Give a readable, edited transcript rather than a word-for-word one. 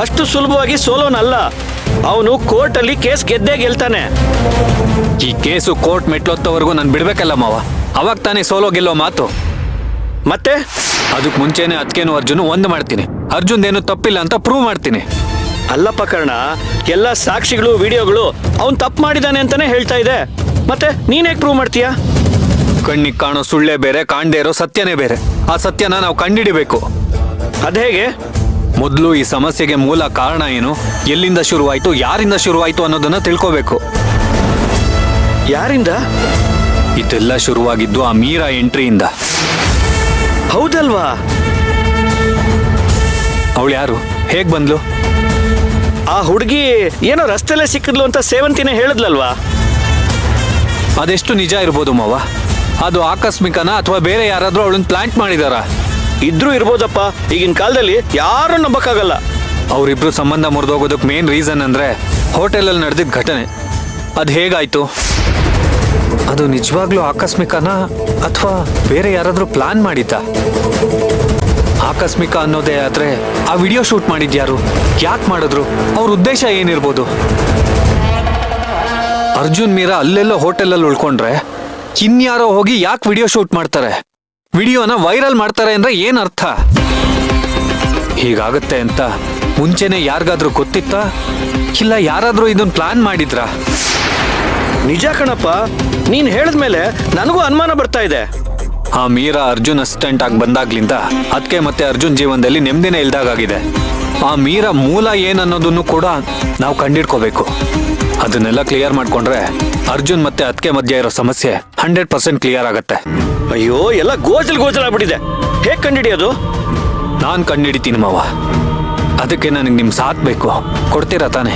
ಅಷ್ಟು ಸುಲಭವಾಗಿ ಸೋಲೋನಲ್ಲ. ಅವನು ಕೋರ್ಟಲ್ಲಿ ಕೇಸ್ ಗೆದ್ದೇ ಗೆಲ್ತಾನೆ. ಈ ಕೇಸು ಕೋರ್ಟ್ ಮೆಟ್ಲೊತ್ತವರೆಗೂ ನಾನು ಬಿಡ್ಬೇಕಲ್ಲ ಮಾವ. ಅವಾಗ ತಾನೇ ಸೋಲೋ ಗೆಲ್ಲೋ ಮಾತು. ಮತ್ತೆ ಅದಕ್ಕೆ ಮುಂಚೆನೆ ಅದಕ್ಕೇನು ಅರ್ಜುನ್ ಒಂದು ಮಾಡ್ತೀನಿ. ಅರ್ಜುನ್ದೇನು ತಪ್ಪಿಲ್ಲ ಅಂತ ಪ್ರೂವ್ ಮಾಡ್ತೀನಿ. ಅಲ್ಲಪ್ಪ ಕರ್ಣ, ಎಲ್ಲ ಸಾಕ್ಷಿಗಳು ವಿಡಿಯೋಗಳು ಅವನು ತಪ್ಪು ಮಾಡಿದಾನೆ ಅಂತಾನೆ ಹೇಳ್ತಾ ಇದೆ. ಮತ್ತೆ ನೀನ್ ಹೇಗೆ ಪ್ರೂವ್ ಮಾಡ್ತೀಯಾ? ಕಣ್ಣಿಗೆ ಕಾಣೋ ಸುಳ್ಳೇ ಬೇರೆ, ಕಾಣದೇ ಇರೋ ಸತ್ಯನೇ ಬೇರೆ. ಆ ಸತ್ಯನ ನಾವು ಕಂಡಿಡಿಬೇಕು. ಅದೇಗೆ? ಮೊದಲು ಈ ಸಮಸ್ಯೆಗೆ ಮೂಲ ಕಾರಣ ಏನು, ಎಲ್ಲಿಂದ ಶುರುವಾಯ್ತು, ಯಾರಿಂದ ಶುರುವಾಯ್ತು ಅನ್ನೋದನ್ನ ತಿಳ್ಕೋಬೇಕು. ಯಾರಿಂದ? ಇದೆಲ್ಲ ಶುರುವಾಗಿದ್ದು ಆ ಮೀರಾ ಎಂಟ್ರಿಯಿಂದ. ಹೌದಲ್ವಾ? ಅವಳು ಯಾರು, ಹೇಗ್ ಬಂದ್ಲು? ಆ ಹುಡುಗಿ ಏನೋ ರಸ್ತೆಲ್ಲೇ ಸಿಕ್ಕಿದ್ಲು ಅಂತ ಸೇವಂತಿನೇ ಹೇಳಿದ್ಲಲ್ವಾ? ಅದೆಷ್ಟು ನಿಜ ಇರ್ಬೋದು ಮಾವ? ಅದು ಆಕಸ್ಮಿಕನ ಅಥವಾ ಬೇರೆ ಯಾರಾದ್ರೂ ಅವಳನ್ನ ಪ್ಲಾಂಟ್ ಮಾಡಿದಾರ? ಇದ್ರೂ ಇರ್ಬೋದಪ್ಪ. ಈಗಿನ ಕಾಲದಲ್ಲಿ ಯಾರು ನಂಬಕ್ಕಾಗಲ್ಲ. ಅವರಿಬ್ರು ಸಂಬಂಧ ಮುರಿದೋಗೋದಕ್ಕೆ ಮೇನ್ ರೀಸನ್ ಅಂದ್ರೆ ಹೋಟೆಲಲ್ಲಿ ನಡೆದಿದ್ದ ಘಟನೆ. ಅದು ಹೇಗಾಯ್ತು? ಅದು ನಿಜವಾಗ್ಲೂ ಆಕಸ್ಮಿಕನ ಅಥವಾ ಬೇರೆ ಯಾರಾದ್ರೂ ಪ್ಲಾನ್ ಮಾಡಿದ್ದ? ಆಕಸ್ಮಿಕ ಅನ್ನೋದೇ ಆದ್ರೆ ಆ ವಿಡಿಯೋ ಶೂಟ್ ಮಾಡಿದ್ಯಾರು, ಯಾಕೆ ಮಾಡಿದ್ರು, ಅವ್ರ ಉದ್ದೇಶ ಏನಿರ್ಬೋದು? ಅರ್ಜುನ್ ಮೀರಾ ಅಲ್ಲೆಲ್ಲೋ ಹೋಟೆಲಲ್ಲಿ ಉಳ್ಕೊಂಡ್ರೆ ಇನ್ಯಾರೋ ಹೋಗಿ ಯಾಕೆ ವಿಡಿಯೋ ಶೂಟ್ ಮಾಡ್ತಾರೆ, ವಿಡಿಯೋನ ವೈರಲ್ ಮಾಡ್ತಾರೆ ಅಂದ್ರೆ ಏನ್ ಅರ್ಥ? ಹೀಗಾಗತ್ತೆ ಅಂತ ಮುಂಚೆನೆ ಯಾರಿಗಾದ್ರೂ ಗೊತ್ತಿತ್ತಾ, ಇಲ್ಲ ಯಾರಾದ್ರೂ ಇದನ್ನ ಪ್ಲಾನ್ ಮಾಡಿದ್ರಾ? ನಿಜ ಕಣಪ್ಪ, ನೀನ್ ಹೇಳಿದ್ಮೇಲೆ ನನಗೂ ಅನುಮಾನ ಬರ್ತಾ ಇದೆ. ಆ ಮೀರಾ ಅರ್ಜುನ್ ಅಸಿಸ್ಟೆಂಟ್ ಆಗಿ ಬಂದಾಗ್ಲಿಂದ ಅದಕ್ಕೆ ಮತ್ತೆ ಅರ್ಜುನ್ ಜೀವನದಲ್ಲಿ ನೆಮ್ಮದಿನೇ ಇಲ್ದಾಗಿದೆ. ಆ ಮೀರಾ ಮೂಲ ಏನನ್ನೋದನ್ನು ಕೂಡ ನಾವು ಕಂಡಿಡ್ಕೋಬೇಕು. ಅದನ್ನೆಲ್ಲ ಕ್ಲಿಯರ್ ಮಾಡ್ಕೊಂಡ್ರೆ ಅರ್ಜುನ್ ಮತ್ತೆ ಅದಕ್ಕೆ ಮಧ್ಯ ಇರೋ ಸಮಸ್ಯೆ 100% ಕ್ಲಿಯರ್ ಆಗತ್ತೆ. ಅಯ್ಯೋ, ಎಲ್ಲ ಗೋಜಲ್ ಆಗ್ಬಿಟ್ಟಿದೆ. ಹೇಗ್ ಕಂಡಿಡಿಯೋದು? ನಾನು ಕಂಡಿಡಿತೀನಿ ಮಾವ. ಅದಕ್ಕೆ ನನಗೆ ನಿಮ್ ಸಾಥ್ ಬೇಕು. ಕೊಡ್ತೀರಾ ತಾನೆ?